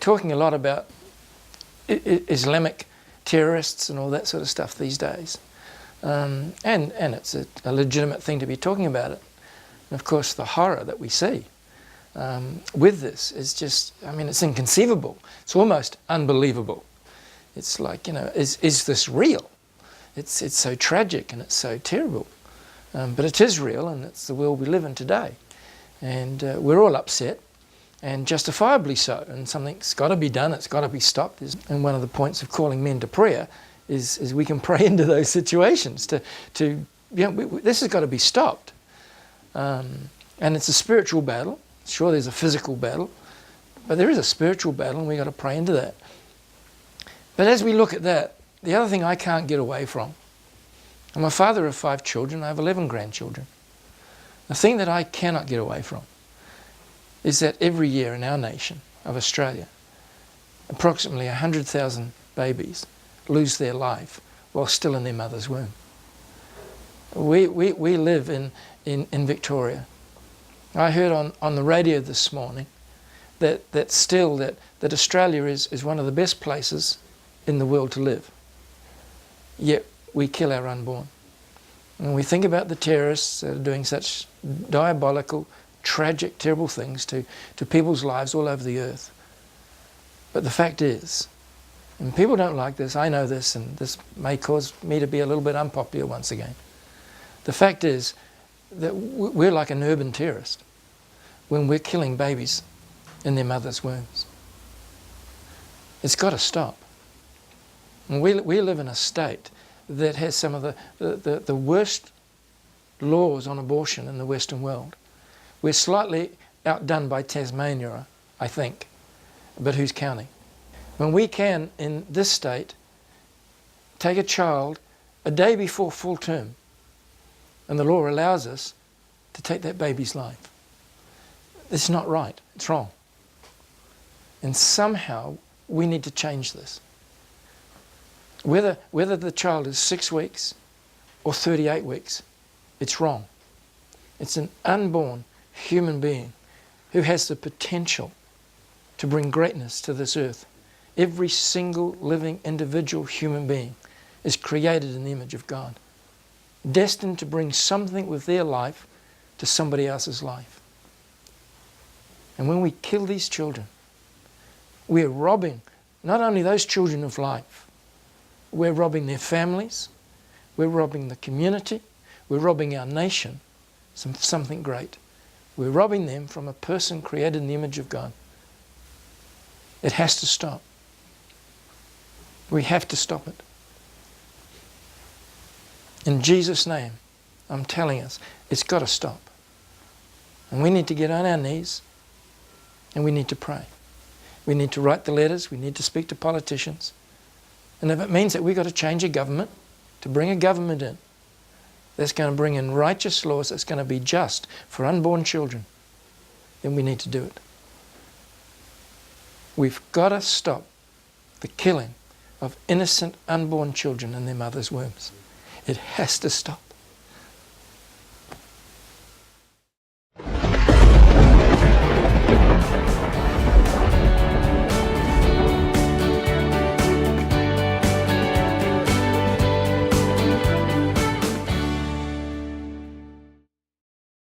talking a lot about Islamic terrorists and all that sort of stuff these days. And it's a legitimate thing to be talking about it. And of course the horror that we see with this is just, I mean, it's inconceivable. It's almost unbelievable. It's like, you know, is this real? It's so tragic and it's so terrible. But it is real, and it's the world we live in today. And we're all upset, and justifiably so. And something's got to be done, it's got to be stopped. And one of the points of calling men to prayer is we can pray into those situations. You know, this has got to be stopped. And it's a spiritual battle. Sure, there's a physical battle, but there is a spiritual battle, and we've got to pray into that. But as we look at that, the other thing I can't get away from, I'm a father of 5 children, I have 11 grandchildren. The thing that I cannot get away from is that every year in our nation of Australia, approximately 100,000 babies lose their life while still in their mother's womb. We live in Victoria. I heard on the radio this morning that Australia is one of the best places in the world to live. Yet we kill our unborn. And we think about the terrorists that are doing such diabolical, tragic, terrible things to people's lives all over the earth. But the fact is, and people don't like this, I know this, and this may cause me to be a little bit unpopular once again. The fact is that we're like an urban terrorist when we're killing babies in their mother's wombs. It's got to stop. And we live in a state that has some of the worst laws on abortion in the Western world. We're slightly outdone by Tasmania, I think, but who's counting? When we can, in this state, take a child a day before full term, and the law allows us to take that baby's life. It's not right, it's wrong. And somehow we need to change this. Whether the child is 6 weeks or 38 weeks, it's wrong. It's an unborn human being who has the potential to bring greatness to this earth. Every single living individual human being is created in the image of God, destined to bring something with their life to somebody else's life. And when we kill these children, we're robbing not only those children of life, we're robbing their families, we're robbing the community, we're robbing our nation something great. We're robbing them from a person created in the image of God. It has to stop. We have to stop it. In Jesus' name, I'm telling us, it's got to stop. And we need to get on our knees and we need to pray. We need to write the letters, we need to speak to politicians. And if it means that we've got to change a government, to bring a government in that's going to bring in righteous laws, that's going to be just for unborn children, then we need to do it. We've got to stop the killing of innocent unborn children in their mother's wombs. It has to stop.